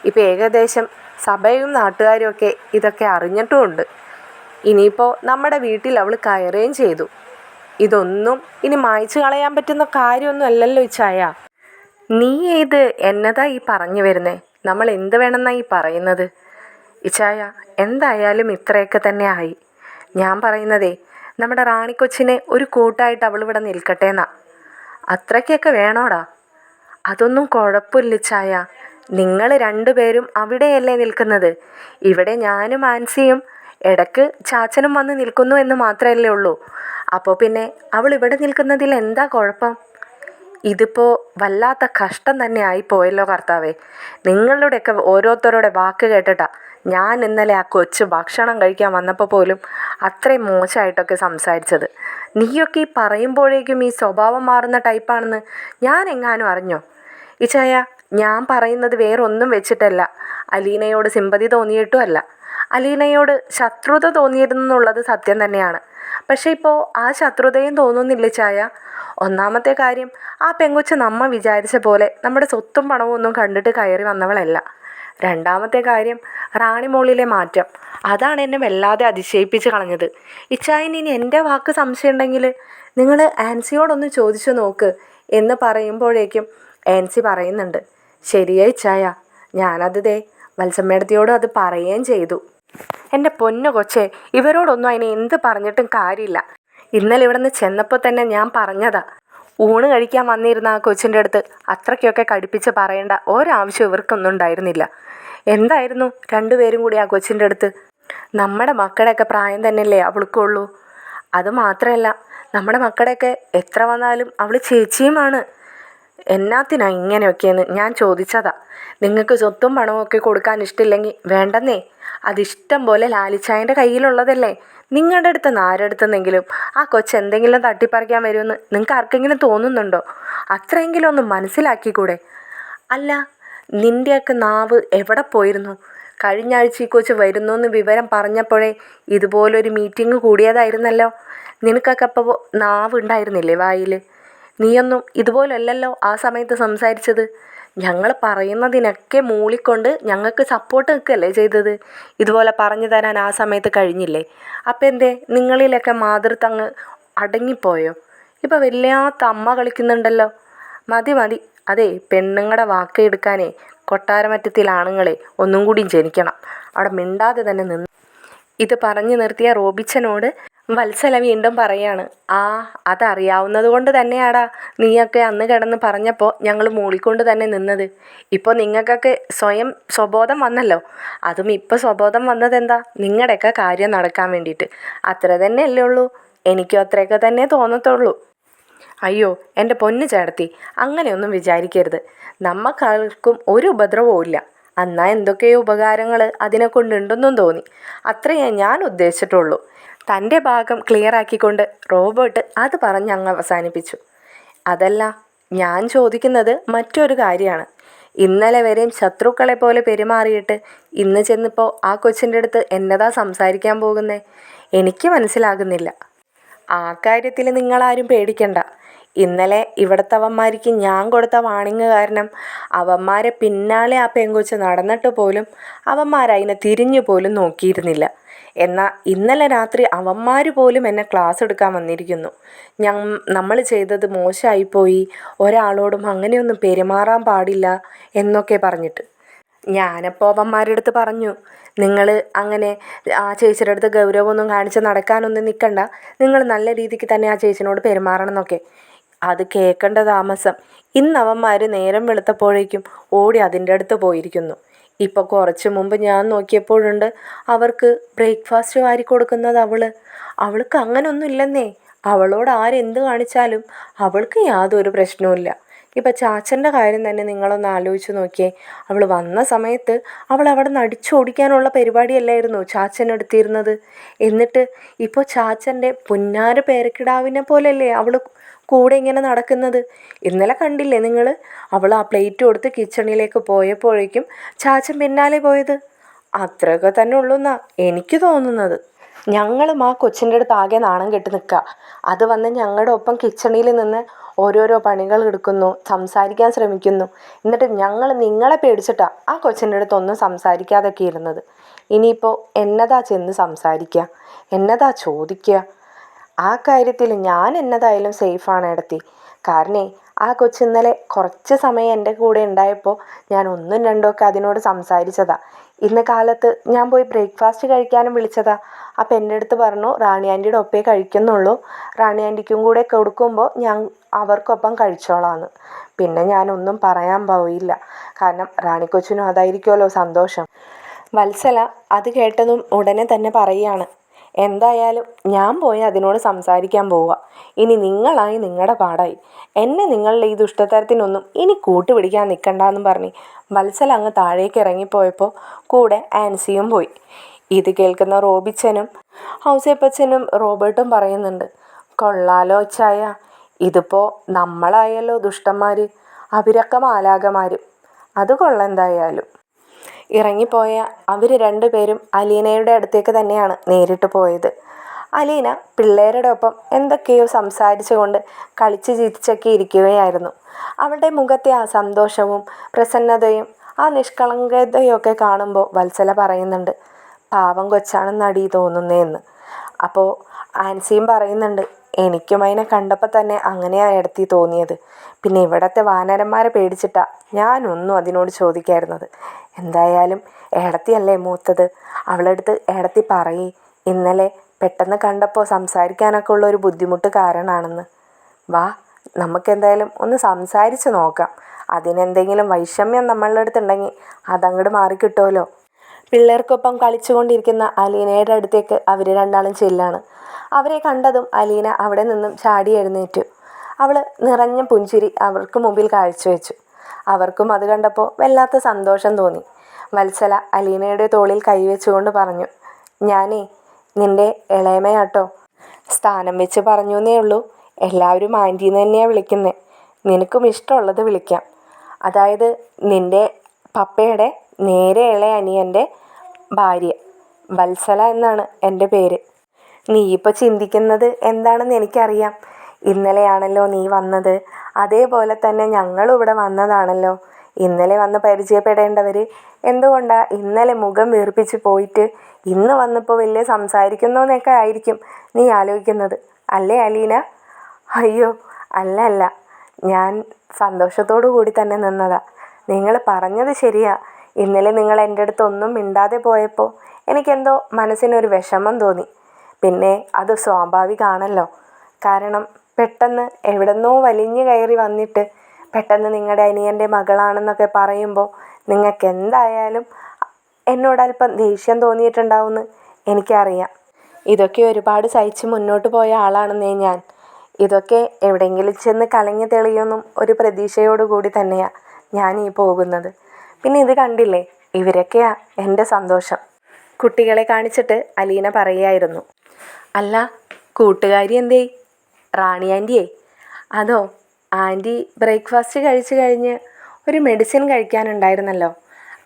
ഇപ്പം ഏകദേശം സഭയും നാട്ടുകാരും ഒക്കെ ഇതൊക്കെ അറിഞ്ഞിട്ടുമുണ്ട്. ഇനിയിപ്പോൾ നമ്മുടെ വീട്ടിൽ അവൾ കയറുകയും ചെയ്തു. ഇതൊന്നും ഇനി മായ്ച്ചു കളയാൻ പറ്റുന്ന കാര്യമൊന്നും അല്ലല്ലോ ഇച്ചായ. നീ ഏത് എന്നതാ ഈ പറഞ്ഞു വരുന്നേ? നമ്മൾ എന്ത് വേണമെന്നാ ഈ പറയുന്നത്? ഇച്ചായ, എന്തായാലും ഇത്രയൊക്കെ തന്നെ ആയി. ഞാൻ പറയുന്നതേ, നമ്മുടെ റാണിക്കൊച്ചിനെ ഒരു കൂട്ടായിട്ട് അവളിവിടെ നിൽക്കട്ടെ എന്നാ. അത്രയ്ക്കൊക്കെ വേണോടാ? അതൊന്നും കുഴപ്പമില്ല ചായ. നിങ്ങൾ 2 പേരും അവിടെയല്ലേ നിൽക്കുന്നത്. ഇവിടെ ഞാനും ആൻസിയും ഇടയ്ക്ക് ചാച്ചനും വന്ന് നിൽക്കുന്നു എന്ന് മാത്രമല്ലേ ഉള്ളൂ. അപ്പോൾ പിന്നെ അവൾ ഇവിടെ നിൽക്കുന്നതിൽ എന്താ കുഴപ്പം? ഇതിപ്പോൾ വല്ലാത്ത കഷ്ടം തന്നെ ആയിപ്പോയല്ലോ കർത്താവേ. നിങ്ങളുടെയൊക്കെ ഓരോരുത്തരുടെ വാക്ക് കേട്ടിട്ടാ ഞാൻ ഇന്നലെ ആ കൊച്ചു ഭക്ഷണം കഴിക്കാൻ വന്നപ്പോൾ പോലും അത്രയും മോശമായിട്ടൊക്കെ സംസാരിച്ചത്. നീയൊക്കെ ഈ പറയുമ്പോഴേക്കും ഈ സ്വഭാവം മാറുന്ന ടൈപ്പാണെന്ന് ഞാൻ എങ്ങാനും അറിഞ്ഞോ? ഇച്ചായ, ഞാൻ പറയുന്നത് വേറൊന്നും വെച്ചിട്ടല്ല. അലീനയോട് സിമ്പതി തോന്നിയിട്ടും അല്ല. അലീനയോട് ശത്രുത തോന്നിയിരുന്നുള്ളത് സത്യം തന്നെയാണ്. പക്ഷേ ഇപ്പോൾ ആ ശത്രുതയും തോന്നുന്നില്ല ചായ. ഒന്നാമത്തെ കാര്യം, ആ പെങ്കൊച്ച് നമ്മ വിചാരിച്ച പോലെ നമ്മുടെ സ്വത്തും പണവും ഒന്നും കണ്ടിട്ട് കയറി വന്നവളല്ല. രണ്ടാമത്തെ കാര്യം, റാണിമോളിലെ മാറ്റം. അതാണ് എന്നെ വല്ലാതെ അതിശയിപ്പിച്ച് കളഞ്ഞത്. ഇച്ചായന് ഇനി എൻ്റെ വാക്ക് സംശയമുണ്ടെങ്കിൽ നിങ്ങൾ ആൻസിയോടൊന്ന് ചോദിച്ചു നോക്ക് എന്ന് പറയുമ്പോഴേക്കും ആൻസി പറയുന്നുണ്ട്, ശരിയാ ഇച്ചായ, ഞാനത് വത്സമ്മേടത്തിയോടും അത് പറയുകയും ചെയ്തു. എൻ്റെ പൊന്നു കൊച്ചേ, ഇവരോടൊന്നും അതിനെ എന്ത് പറഞ്ഞിട്ടും കാര്യമില്ല. ഇന്നലെ ഇവിടെ നിന്ന് ചെന്നപ്പോൾ തന്നെ ഞാൻ പറഞ്ഞതാ, ഊണ് കഴിക്കാൻ വന്നിരുന്ന ആ കൊച്ചിൻ്റെ അടുത്ത് അത്രയ്ക്കൊക്കെ കടുപ്പിച്ച് പറയേണ്ട ഒരാവശ്യം ഇവർക്കൊന്നും ഉണ്ടായിരുന്നില്ല. എന്തായിരുന്നു 2 പേരും കൂടി ആ കൊച്ചിൻ്റെ അടുത്ത്? നമ്മുടെ മക്കളുടെയൊക്കെ പ്രായം തന്നെയല്ലേ അവൾക്കുള്ളൂ. അതുമാത്രമല്ല, നമ്മുടെ മക്കളുടെയൊക്കെ എത്ര വന്നാലും അവൾ ചേച്ചിയുമാണ്. എന്നാത്തിനാ ഇങ്ങനെയൊക്കെയെന്ന് ഞാൻ ചോദിച്ചതാ. നിങ്ങൾക്ക് സ്വത്തും പണവും ഒക്കെ കൊടുക്കാൻ ഇഷ്ടമില്ലെങ്കിൽ വേണ്ടെന്നേ. അതിഷ്ടം പോലെ ലാലിച്ചായൻ്റെ കയ്യിലുള്ളതല്ലേ. നിങ്ങളുടെ അടുത്ത് നിന്ന് ആരെടുത്തെന്നെങ്കിലും ആ കൊച്ചെന്തെങ്കിലും തട്ടിപ്പറിക്കാൻ വരുമെന്ന് നിങ്ങൾക്ക് ആർക്കെങ്കിലും തോന്നുന്നുണ്ടോ? അത്രയെങ്കിലും ഒന്ന് മനസ്സിലാക്കിക്കൂടെ? അല്ല, നിൻ്റെയൊക്കെ നാവ് എവിടെ പോയിരുന്നു? കഴിഞ്ഞ ആഴ്ച ഈ കൊച്ച് വരുന്നു എന്ന് വിവരം പറഞ്ഞപ്പോഴേ ഇതുപോലൊരു മീറ്റിംഗ് കൂടിയതായിരുന്നല്ലോ. നിനക്കൊക്കെ അപ്പോൾ നാവ് ഉണ്ടായിരുന്നില്ലേ വായിൽ? നീയൊന്നും ഇതുപോലല്ലല്ലോ ആ സമയത്ത് സംസാരിച്ചത്. ഞങ്ങൾ പറയുന്നതിനൊക്കെ മൂളിക്കൊണ്ട് ഞങ്ങൾക്ക് സപ്പോർട്ട് നിൽക്കുകയല്ലേ ചെയ്തത്. ഇതുപോലെ പറഞ്ഞു തരാൻ ആ സമയത്ത് കഴിഞ്ഞില്ലേ? അപ്പം എന്തേ നിങ്ങളിലൊക്കെ മാതൃത്വം അങ്ങ് അടങ്ങിപ്പോയോ? ഇപ്പം വല്ലാത്ത അമ്മ കളിക്കുന്നുണ്ടല്ലോ. മതി മതി. അതെ, പെണ്ണുങ്ങളുടെ വാക്കെടുക്കാനേ കൊട്ടാരമറ്റത്തിൽ ആണുങ്ങളെ ഒന്നും കൂടിയും ജനിക്കണം. അവിടെ മിണ്ടാതെ തന്നെ നിന്ന്. ഇത് പറഞ്ഞു നിർത്തിയ റോബിച്ചനോട് വത്സല വീണ്ടും പറയാണ്, ആ അതറിയാവുന്നത് കൊണ്ട് തന്നെയാടാ നീയൊക്കെ അന്ന് കിടന്ന് പറഞ്ഞപ്പോൾ ഞങ്ങൾ മൂളിക്കൊണ്ട് തന്നെ നിന്നത്. ഇപ്പോൾ നിങ്ങൾക്കൊക്കെ സ്വയം സ്വബോധം വന്നല്ലോ. അതും ഇപ്പോൾ സ്വബോധം വന്നതെന്താ? നിങ്ങളുടെയൊക്കെ കാര്യം നടക്കാൻ വേണ്ടിയിട്ട്. അത്ര തന്നെയല്ലേ ഉള്ളൂ. എനിക്കും അത്രയൊക്കെ തന്നെ തോന്നത്തുള്ളൂ. അയ്യോ എൻ്റെ പൊന്നു ചേട്ടത്തി, അങ്ങനെയൊന്നും വിചാരിക്കരുത്. നമ്മൾക്കാർക്കും ഒരു ഉപദ്രവവും ഇല്ല. എന്നാൽ എന്തൊക്കെയോ ഉപകാരങ്ങൾ അതിനെ കൊണ്ടുണ്ടെന്നും തോന്നി. അത്രയേ ഞാൻ ഉദ്ദേശിച്ചിട്ടുള്ളൂ. തൻ്റെ ഭാഗം ക്ലിയർ ആക്കിക്കൊണ്ട് റോബർട്ട് അത് പറഞ്ഞ് അങ്ങ് അവസാനിപ്പിച്ചു. അതല്ല, ഞാൻ ചോദിക്കുന്നത് മറ്റൊരു കാര്യമാണ്. ഇന്നലെ വരെയും ശത്രുക്കളെ പോലെ പെരുമാറിയിട്ട് ഇന്ന് ചെന്നിപ്പോൾ ആ കൊച്ചിൻ്റെ അടുത്ത് എന്നതാ സംസാരിക്കാൻ പോകുന്നേ? എനിക്ക് മനസ്സിലാകുന്നില്ല. ആ കാര്യത്തിൽ നിങ്ങളാരും പേടിക്കണ്ട. ഇന്നലെ ഇവിടുത്തെ അവന്മാർക്ക് ഞാൻ കൊടുത്ത വാണിങ് കാരണം അവന്മാരെ പിന്നാലെ ആ പെങ്കൊച്ച് നടന്നിട്ട് പോലും അവന്മാരതിനെ തിരിഞ്ഞു പോലും നോക്കിയിരുന്നില്ല. എന്നാൽ ഇന്നലെ രാത്രി അവന്മാർ പോലും എന്നെ ക്ലാസ് എടുക്കാൻ വന്നിരിക്കുന്നു. നമ്മൾ ചെയ്തത് മോശമായിപ്പോയി, ഒരാളോടും അങ്ങനെയൊന്നും പെരുമാറാൻ പാടില്ല എന്നൊക്കെ പറഞ്ഞിട്ട്. ഞാനപ്പോൾ അവന്മാരുടെ അടുത്ത് പറഞ്ഞു, നിങ്ങൾ അങ്ങനെ ആ ചേച്ചിയുടെ അടുത്ത് ഗൗരവമൊന്നും കാണിച്ച് നടക്കാനൊന്നും നിൽക്കണ്ട. നിങ്ങൾ നല്ല രീതിക്ക് തന്നെ ആ ചേച്ചിനോട് പെരുമാറണം എന്നൊക്കെ. അത് കേൾക്കേണ്ട താമസം ഇന്ന് അവന്മാർ നേരം വെളുത്തപ്പോഴേക്കും ഓടി അതിൻ്റെ അടുത്ത് പോയിരിക്കുന്നു. ഇപ്പോൾ കുറച്ച് മുമ്പ് ഞാൻ നോക്കിയപ്പോഴുണ്ട് അവർക്ക് ബ്രേക്ക്ഫാസ്റ്റ് വാരി കൊടുക്കുന്നത് അവൾക്ക് അങ്ങനെയൊന്നും ഇല്ലെന്നേ. അവളോട് ആരെന്ത് കാണിച്ചാലും അവൾക്ക് യാതൊരു പ്രശ്നവുമില്ല. ഇപ്പം ചാച്ചൻ്റെ കാര്യം തന്നെ നിങ്ങളൊന്ന് ആലോചിച്ച് നോക്കിയേ. അവൾ വന്ന സമയത്ത് അവൾ അവിടെ നിന്ന് അടിച്ചോടിക്കാനുള്ള പരിപാടിയല്ലായിരുന്നു ചാച്ചൻ എടുത്തിരുന്നത്. എന്നിട്ട് ഇപ്പോൾ ചാച്ചൻ്റെ പുന്നാര പേരക്കിടാവിനെ പോലെയല്ലേ അവൾ കൂടെ ഇങ്ങനെ നടക്കുന്നത്. ഇന്നലെ കണ്ടില്ലേ നിങ്ങൾ? അവൾ ആ പ്ലേറ്റ് കൊടുത്ത് കിച്ചണിലേക്ക് പോയപ്പോഴേക്കും ചാച്ചൻ പിന്നാലെ പോയത്. അത്രയൊക്കെ തന്നെ ഉള്ളൂന്നാ എനിക്ക് തോന്നുന്നത്. ഞങ്ങളും ആ കൊച്ചിൻ്റെ അടുത്ത് ആകെ നാണം കെട്ട് നിൽക്കുക. അത് വന്ന് ഞങ്ങളുടെ ഒപ്പം കിച്ചണിൽ നിന്ന് ഓരോരോ പണികൾ എടുക്കുന്നു, സംസാരിക്കാൻ ശ്രമിക്കുന്നു. എന്നിട്ട് ഞങ്ങൾ നിങ്ങളെ പേടിച്ചിട്ടാണ് ആ കൊച്ചിൻ്റെ അടുത്ത് ഒന്നും സംസാരിക്കാതൊക്കെ ഇരുന്നത്. ഇനിയിപ്പോൾ എന്നതാ ചെന്ന് സംസാരിക്കുക? എന്നതാ ചോദിക്കുക? ആ കാര്യത്തിൽ ഞാൻ എന്നതായാലും സേഫാണ് എടുത്തി. കാരണം ആ കൊച്ച് ഇന്നലെ കുറച്ച് സമയം എൻ്റെ കൂടെ ഉണ്ടായപ്പോൾ ഞാൻ ഒന്നും രണ്ടും ഒക്കെ അതിനോട് സംസാരിച്ചതാ. ഇന്ന് കാലത്ത് ഞാൻ പോയി ബ്രേക്ക്ഫാസ്റ്റ് കഴിക്കാനും വിളിച്ചതാ. അപ്പം എൻ്റെ അടുത്ത് പറഞ്ഞു റാണി ആൻറ്റിയുടെ ഒപ്പേ കഴിക്കുന്നുള്ളൂ, റാണി ആൻറ്റിക്കും കൂടെ കൊടുക്കുമ്പോൾ ഞാൻ അവർക്കൊപ്പം കഴിച്ചോളാന്ന്. പിന്നെ ഞാനൊന്നും പറയാൻ പോയില്ല. കാരണം റാണിക്കൊച്ചിനും അതായിരിക്കുമല്ലോ സന്തോഷം. വത്സല അത് കേട്ടതും ഉടനെ തന്നെ പറയുകയാണ്, എന്തായാലും ഞാൻ പോയി അതിനോട് സംസാരിക്കാൻ പോവുക. ഇനി നിങ്ങളായി നിങ്ങളുടെ പാടായി. എന്നെ നിങ്ങളുടെ ഈ ദുഷ്ടത്തരത്തിനൊന്നും ഇനി കൂട്ടുപിടിക്കാൻ നിൽക്കണ്ടെന്നും പറഞ്ഞ് വത്സല അങ്ങ് താഴേക്ക് ഇറങ്ങിപ്പോയപ്പോൾ കൂടെ ആൻസിയും പോയി. ഇത് കേൾക്കുന്ന റോബിച്ചനും ഔസേപ്പച്ചനും റോബർട്ടും പറയുന്നുണ്ട്, കൊള്ളാലോ ചായ, ഇതിപ്പോൾ നമ്മളായല്ലോ ദുഷ്ടന്മാർ, അവരൊക്കെ മാലാകമാരും. അത് കൊള്ളാം. എന്തായാലും ഇറങ്ങിപ്പോയ അവർ രണ്ടുപേരും അലീനയുടെ അടുത്തേക്ക് തന്നെയാണ് നേരിട്ട് പോയത്. അലീന പിള്ളേരുടെ ഒപ്പം എന്തൊക്കെയോ സംസാരിച്ചു കൊണ്ട് കളിച്ച് ചിരിച്ചൊക്കെ ഇരിക്കുകയായിരുന്നു. അവളുടെ മുഖത്തെ ആ സന്തോഷവും പ്രസന്നതയും ആ നിഷ്കളങ്കതയൊക്കെ കാണുമ്പോൾ വത്സല പറയുന്നുണ്ട്, പാവം കൊച്ചാണെന്നടി തോന്നുന്നതെന്ന്. അപ്പോൾ ആൻസിയും പറയുന്നുണ്ട്, എനിക്കും അതിനെ കണ്ടപ്പോൾ തന്നെ അങ്ങനെയാണ് എടുത്തി തോന്നിയത്. പിന്നെ ഇവിടുത്തെ വാനരന്മാരെ പേടിച്ചിട്ടാണ് ഞാനൊന്നും അതിനോട് ചോദിക്കായിരുന്നത്. എന്തായാലും ഏടത്തിയല്ലേ മൂത്തത്, അവളെടുത്ത് ഏടത്തി പറയേ ഇന്നലെ പെട്ടെന്ന് കണ്ടപ്പോൾ സംസാരിക്കാനൊക്കെ ഉള്ള ഒരു ബുദ്ധിമുട്ട് കാരണമാണെന്ന്. വാ, നമുക്കെന്തായാലും ഒന്ന് സംസാരിച്ച് നോക്കാം. അതിനെന്തെങ്കിലും വൈഷമ്യം നമ്മളുടെ അടുത്തുണ്ടെങ്കിൽ അതങ്ങോട്ട് മാറിക്കിട്ടുമല്ലോ. പിള്ളേർക്കൊപ്പം കളിച്ചുകൊണ്ടിരിക്കുന്ന അലീനയുടെ അടുത്തേക്ക് അവർ രണ്ടാളും ചെല്ലാണ്. അവരെ കണ്ടതും അലീന അവിടെ നിന്നും ചാടി എഴുന്നേറ്റു. അവൾ നിറഞ്ഞ പുഞ്ചിരി അവർക്ക് മുമ്പിൽ കാഴ്ചവെച്ചു. അവർക്കും അത് കണ്ടപ്പോൾ വല്ലാത്ത സന്തോഷം തോന്നി. വത്സല അലീനയുടെ തോളിൽ കൈവച്ചുകൊണ്ട് പറഞ്ഞു, ഞാനേ നിൻ്റെ ഇളയമയാട്ടോ. സ്ഥാനം വെച്ച് പറഞ്ഞു എന്നേ ഉള്ളൂ. എല്ലാവരും ആൻറ്റീന്ന് തന്നെയാണ് വിളിക്കുന്നത്. നിനക്കും ഇഷ്ടമുള്ളത് വിളിക്കാം. അതായത് നിൻ്റെ പപ്പയുടെ നേരെ ഇളയ അനിയൻ്റെ ഭാര്യ വത്സല എന്നാണ് എൻ്റെ പേര്. നീ ഇപ്പോൾ ചിന്തിക്കുന്നത് എന്താണെന്ന് എനിക്കറിയാം. ഇന്നലെയാണല്ലോ നീ വന്നത്, അതേപോലെ തന്നെ ഞങ്ങളും ഇവിടെ വന്നതാണല്ലോ. ഇന്നലെ വന്ന് പരിചയപ്പെടേണ്ടവർ എന്തുകൊണ്ടാ ഇന്നലെ മുഖം വീർപ്പിച്ച് പോയിട്ട് ഇന്ന് വന്നപ്പോൾ വലിയ സംസാരിക്കുന്നോന്നൊക്കെ ആയിരിക്കും നീ ആലോചിക്കുന്നത്, അല്ലേ അലീന? അയ്യോ അല്ല അല്ല, ഞാൻ സന്തോഷത്തോടു കൂടി തന്നെ നിന്നതാ. നിങ്ങൾ പറഞ്ഞത് ശരിയാ. ഇന്നലെ നിങ്ങൾ എൻ്റെ അടുത്ത് ഒന്നും മിണ്ടാതെ പോയപ്പോൾ എനിക്കെന്തോ മനസ്സിനൊരു വിഷമം തോന്നി. പിന്നെ അത് സ്വാഭാവികമാണല്ലോ. കാരണം പെട്ടെന്ന് എവിടെന്നോ വലിഞ്ഞു കയറി വന്നിട്ട് പെട്ടെന്ന് നിങ്ങളുടെ അനിയൻ്റെ മകളാണെന്നൊക്കെ പറയുമ്പോൾ നിങ്ങൾക്ക് എന്തായാലും എന്നോടല്പം ദേഷ്യം തോന്നിയിട്ടുണ്ടാവുമെന്ന് എനിക്കറിയാം. ഇതൊക്കെ ഒരുപാട് സഹിച്ച് മുന്നോട്ട് പോയ ആളാണെന്നേ ഞാൻ. ഇതൊക്കെ എവിടെയെങ്കിലും ചെന്ന് കലങ്ങി തെളിയൊന്നും ഒരു പ്രതീക്ഷയോടുകൂടി തന്നെയാണ് ഞാൻ ഈ പോകുന്നത്. പിന്നെ ഇത് കണ്ടില്ലേ, ഇവരൊക്കെയാ എൻ്റെ സന്തോഷം. കുട്ടികളെ കാണിച്ചിട്ട് അലീന പറയായിരുന്നു. അല്ല, കൂട്ടുകാരി എന്തേ? റാണി ആൻറ്റിയേ? അതോ, ആൻറ്റി ബ്രേക്ക്ഫാസ്റ്റ് കഴിച്ച് കഴിഞ്ഞ് ഒരു മെഡിസിൻ കഴിക്കാനുണ്ടായിരുന്നല്ലോ,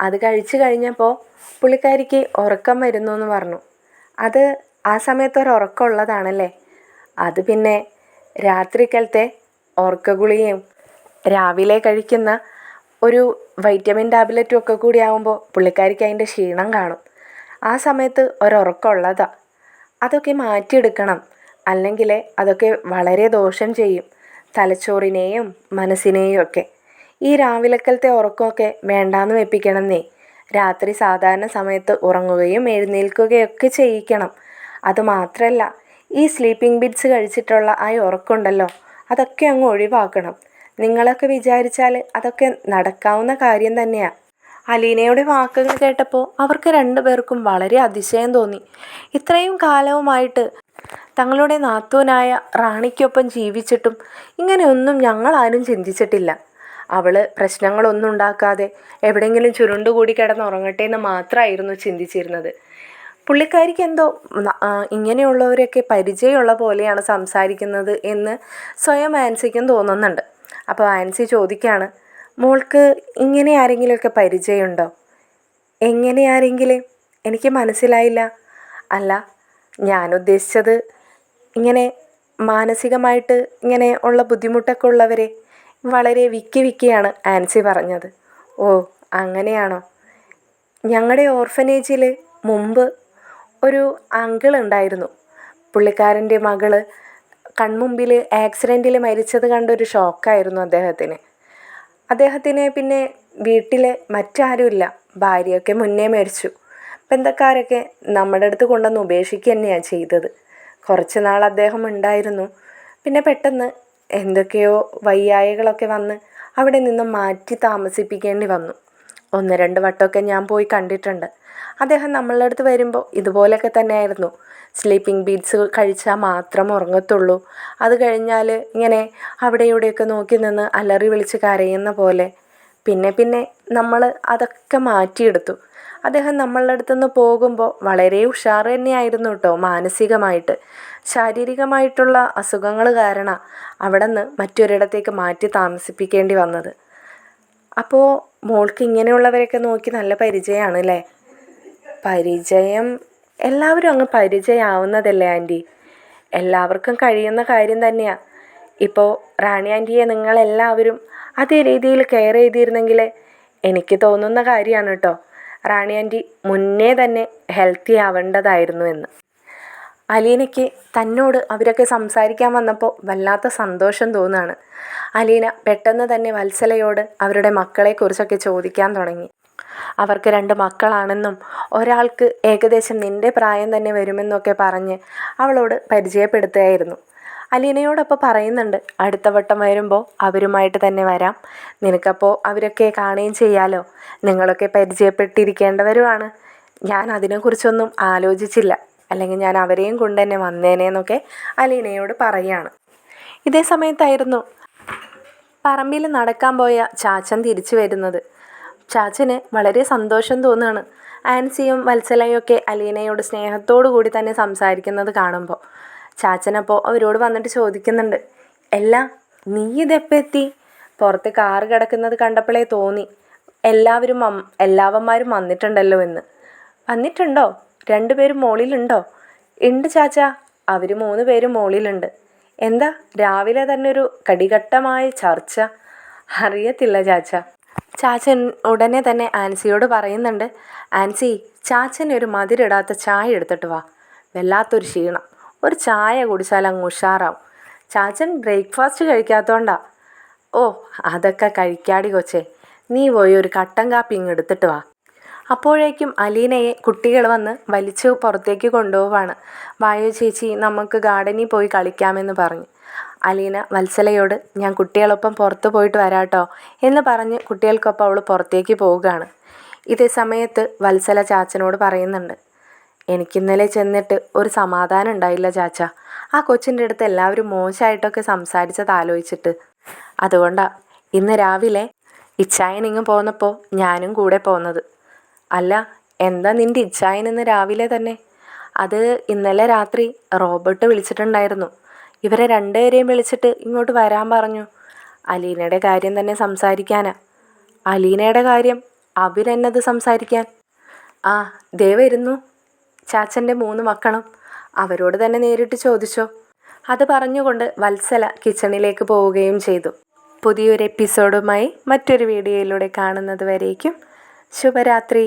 അത് കഴിച്ച് കഴിഞ്ഞപ്പോൾ പുള്ളിക്കാരിക്ക് ഉറക്കം വരുന്നു എന്ന് പറഞ്ഞു. അത് ആ സമയത്ത് ഒരു ഉറക്കമുള്ളതാണല്ലേ? അത് പിന്നെ രാത്രിക്കലത്തെ ഉറക്കഗുളികയും രാവിലെ കഴിക്കുന്ന ഒരു വൈറ്റമിൻ ടാബ്ലറ്റും ഒക്കെ കൂടി ആകുമ്പോൾ പുള്ളിക്കാരിക്ക് അതിൻ്റെ ക്ഷീണം കാണും. ആ സമയത്ത് ഒരുറക്കമുള്ളതാണ്. അതൊക്കെ മാറ്റിയെടുക്കണം, അല്ലെങ്കിൽ അതൊക്കെ വളരെ ദോഷം ചെയ്യും തലച്ചോറിനെയും മനസ്സിനെയും ഒക്കെ. ഈ രാവിലക്കലത്തെ ഉറക്കമൊക്കെ വേണ്ടാന്ന് വെപ്പിക്കണമെന്നേ. രാത്രി സാധാരണ സമയത്ത് ഉറങ്ങുകയും എഴുന്നേൽക്കുകയൊക്കെ ചെയ്യിക്കണം. അതുമാത്രമല്ല, ഈ സ്ലീപ്പിംഗ് ബിറ്റ്സ് കഴിച്ചിട്ടുള്ള ആ ഉറക്കമുണ്ടല്ലോ, അതൊക്കെ അങ്ങ് ഒഴിവാക്കണം. നിങ്ങളൊക്കെ വിചാരിച്ചാൽ അതൊക്കെ നടക്കാവുന്ന കാര്യം തന്നെയാണ്. അലീനയുടെ വാക്കുകൾ കേട്ടപ്പോൾ അവർക്ക് രണ്ടുപേർക്കും വളരെ അതിശയം തോന്നി. ഇത്രയും കാലവുമായിട്ട് തങ്ങളുടെ നാത്തൂനായ റാണിക്കൊപ്പം ജീവിച്ചിട്ടും ഇങ്ങനെയൊന്നും ഞങ്ങളാരും ചിന്തിച്ചിട്ടില്ല. അവൾ പ്രശ്നങ്ങളൊന്നും ഉണ്ടാക്കാതെ എവിടെയെങ്കിലും ചുരുണ്ടുകൂടി കിടന്നുറങ്ങട്ടെ എന്ന് മാത്രമായിരുന്നു ചിന്തിച്ചിരുന്നത്. പുള്ളിക്കാരിക്ക് എന്തോ ഇങ്ങനെയുള്ളവരൊക്കെ പരിചയമുള്ള പോലെയാണ് സംസാരിക്കുന്നത് എന്ന് സ്വയം ആൻസിക്കും തോന്നുന്നുണ്ട്. അപ്പോൾ ആൻസി ചോദിക്കുകയാണ്, മോൾക്ക് ഇങ്ങനെ ആരെങ്കിലുമൊക്കെ പരിചയമുണ്ടോ? എങ്ങനെ ആരെങ്കിലും? എനിക്ക് മനസ്സിലായില്ല. അല്ല, ഞാൻ ഉദ്ദേശിച്ചത് ഇങ്ങനെ മാനസികമായിട്ട് ഇങ്ങനെ ഉള്ള ബുദ്ധിമുട്ടൊക്കെ ഉള്ളവരെ. വളരെ വിക്കിയാണ് ആൻസി പറഞ്ഞത്. ഓ, അങ്ങനെയാണോ? ഞങ്ങളുടെ ഓർഫനേജിൽ മുമ്പ് ഒരു അങ്കിൾ ഉണ്ടായിരുന്നു. പുള്ളിക്കാരൻ്റെ മകള് കൺമുമ്പിൽ ആക്സിഡൻറ്റിൽ മരിച്ചത് കണ്ടൊരു ഷോക്കായിരുന്നു അദ്ദേഹത്തിന്. പിന്നെ വീട്ടിൽ മറ്റാരുമില്ല, ഭാര്യയൊക്കെ മുന്നേ മരിച്ചു. ബന്ധക്കാരൊക്കെ നമ്മുടെ അടുത്ത് കൊണ്ടുവന്ന് ഉപേക്ഷിക്കുക തന്നെയാണ് ചെയ്തത്. കുറച്ച് നാൾ അദ്ദേഹം ഉണ്ടായിരുന്നു. പിന്നെ പെട്ടെന്ന് എന്തൊക്കെയോ വയ്യായകളൊക്കെ വന്ന് അവിടെ നിന്നും മാറ്റി താമസിപ്പിക്കേണ്ടി വന്നു. 1-2 വട്ടമൊക്കെ ഞാൻ പോയി കണ്ടിട്ടുണ്ട്. അദ്ദേഹം നമ്മളുടെ അടുത്ത് വരുമ്പോൾ ഇതുപോലെയൊക്കെ തന്നെയായിരുന്നു. സ്ലീപ്പിംഗ് ബീറ്റ്സ് കഴിച്ചാൽ മാത്രം ഉറങ്ങത്തുള്ളൂ. അത് കഴിഞ്ഞാൽ ഇങ്ങനെ അവിടെ ഇവിടെയൊക്കെ നോക്കി നിന്ന് അലറി വിളിച്ച് കരയുന്ന പോലെ. പിന്നെ നമ്മൾ അതൊക്കെ മാറ്റിയെടുത്തു. അദ്ദേഹം നമ്മളുടെ അടുത്തുനിന്ന് പോകുമ്പോൾ വളരെ ഉഷാറ് തന്നെയായിരുന്നു കേട്ടോ. മാനസികമായിട്ട് ശാരീരികമായിട്ടുള്ള അസുഖങ്ങൾ കാരണം അവിടെ നിന്ന് മറ്റൊരിടത്തേക്ക് മാറ്റി താമസിപ്പിക്കേണ്ടി വന്നത്. അപ്പോൾ മോൾക്ക് ഇങ്ങനെയുള്ളവരൊക്കെ നോക്കി നല്ല പരിചയമാണ് അല്ലേ? പരിചയം എല്ലാവരും അങ്ങ് പരിചയമാവുന്നതല്ലേ ആൻറ്റി? എല്ലാവർക്കും കഴിയുന്ന കാര്യം തന്നെയാണ്. ഇപ്പോൾ റാണി ആൻറ്റിയെ നിങ്ങളെല്ലാവരും അതേ രീതിയിൽ കെയർ ചെയ്തിരുന്നെങ്കിൽ എനിക്ക് തോന്നുന്ന കാര്യമാണ് കേട്ടോ, റാണി ആൻറ്റി മുന്നേ തന്നെ ഹെൽത്തി ആവേണ്ടതായിരുന്നു എന്ന്. അലീനയ്ക്ക് തന്നോട് അവരൊക്കെ സംസാരിക്കാൻ വന്നപ്പോൾ വല്ലാത്ത സന്തോഷം തോന്നുകയാണ്. അലീന പെട്ടെന്ന് തന്നെ വത്സലയോട് അവരുടെ മക്കളെക്കുറിച്ചൊക്കെ ചോദിക്കാൻ തുടങ്ങി. അവർക്ക് 2 മക്കളാണെന്നും ഒരാൾക്ക് ഏകദേശം നിൻ്റെ പ്രായം തന്നെ വരുമെന്നൊക്കെ പറഞ്ഞ് അവളോട് പരിചയപ്പെടുത്തുകയായിരുന്നു. അലീനയോടൊപ്പം പറയുന്നുണ്ട്, അടുത്ത വട്ടം വരുമ്പോൾ അവരുമായിട്ട് തന്നെ വരാം, നിനക്കപ്പോൾ അവരൊക്കെ കാണുകയും ചെയ്യാലോ, നിങ്ങളൊക്കെ പരിചയപ്പെട്ടിരിക്കേണ്ടവരുമാണ്. ഞാൻ അതിനെക്കുറിച്ചൊന്നും ആലോചിച്ചില്ല, അല്ലെങ്കിൽ ഞാൻ അവരെയും കൊണ്ട് തന്നെ വന്നേനേന്നൊക്കെ അലീനയോട് പറയുകയാണ്. ഇതേ സമയത്തായിരുന്നു പറമ്പിൽ നടക്കാൻ പോയ ചാച്ചൻ തിരിച്ചു വരുന്നത്. ചാച്ചന് വളരെ സന്തോഷം തോന്നുകയാണ് ആൻസിയും വത്സലയും ഒക്കെ അലീനയോട് സ്നേഹത്തോടു കൂടി തന്നെ സംസാരിക്കുന്നത് കാണുമ്പോൾ. ചാച്ചനപ്പോൾ അവരോട് വന്നിട്ട് ചോദിക്കുന്നുണ്ട്, നീ ഇതെപ്പോൾ എത്തി? പുറത്ത് കാറ് കിടക്കുന്നത് കണ്ടപ്പോഴേ തോന്നി എല്ലാവന്മാരും വന്നിട്ടുണ്ടല്ലോ എന്ന്. വന്നിട്ടുണ്ടോ? 2 പേരും മുകളിലുണ്ടോ? ഉണ്ട് ചാച്ച, അവർ 3 പേരും മുകളിലുണ്ട്. എന്താ രാവിലെ തന്നെ ഒരു കടിഘട്ടമായ ചർച്ച? അറിയത്തില്ല ചാച്ച. ചാച്ചൻ ഉടനെ തന്നെ ആൻസിയോട് പറയുന്നുണ്ട്, ആൻസി ചാച്ചൻ ഒരു മധുരിടാത്ത ചായ എടുത്തിട്ട് വാ. വല്ലാത്തൊരു ക്ഷീണം, ഒരു ചായ കുടിച്ചാൽ അങ്ങ് ഉഷാറാവും. ചാച്ചൻ ബ്രേക്ക്ഫാസ്റ്റ് കഴിക്കാത്തതുകൊണ്ടാ. ഓ അതൊക്കെ കഴിക്കാടി കൊച്ചേ, നീ പോയി ഒരു കട്ടൻ കാപ്പി ഇങ്ങ് എടുത്തിട്ട് വാ. അപ്പോഴേക്കും അലീനയെ കുട്ടികൾ വന്ന് വലിച്ചു പുറത്തേക്ക് കൊണ്ടുപോവാണ്. വായോ ചേച്ചി, നമുക്ക് ഗാർഡനിൽ പോയി കളിക്കാമെന്ന് പറഞ്ഞു. അലീന വത്സലയോട് ഞാൻ കുട്ടികളൊപ്പം പുറത്ത് പോയിട്ട് വരാട്ടോ എന്ന് പറഞ്ഞ് കുട്ടികൾക്കൊപ്പം അവൾ പുറത്തേക്ക് പോവുകയാണ്. ഇതേ സമയത്ത് വത്സല ചാച്ചനോട് പറയുന്നുണ്ട്, എനിക്കിന്നലെ ചെന്നിട്ട് ഒരു സമാധാനം ഉണ്ടായില്ല ചാച്ച. ആ കൊച്ചിൻ്റെ അടുത്ത് എല്ലാവരും മോശമായിട്ടൊക്കെ സംസാരിച്ചത് ആലോചിച്ചിട്ട്. അതുകൊണ്ടാണ് ഇന്ന് രാവിലെ ഇച്ചായൻ ഇങ്ങ് പോന്നപ്പോൾ ഞാനും കൂടെ പോകുന്നത്. അല്ല, എന്താ നിൻ്റെ ഇച്ചായൻ ഇന്ന് രാവിലെ തന്നെ? അത് ഇന്നലെ രാത്രി റോബർട്ട് വിളിച്ചിട്ടുണ്ടായിരുന്നു. ഇവരെ രണ്ടുപേരെയും വിളിച്ചിട്ട് ഇങ്ങോട്ട് വരാൻ പറഞ്ഞു. അലീനയുടെ കാര്യം തന്നെ സംസാരിക്കാനാ. അലീനയുടെ കാര്യം? അവരെന്നത് സംസാരിക്കാൻ? ആ ദേ വരുന്നു ചാച്ചൻ്റെ 3 മക്കളും. അവരോട് തന്നെ നേരിട്ട് ചോദിച്ചോ. അത് പറഞ്ഞുകൊണ്ട് വത്സല കിച്ചണിലേക്ക് പോവുകയും ചെയ്തു. പുതിയൊരു എപ്പിസോഡുമായി മറ്റൊരു വീഡിയോയിലൂടെ കാണുന്നത് വരേക്കും ശുഭരാത്രി.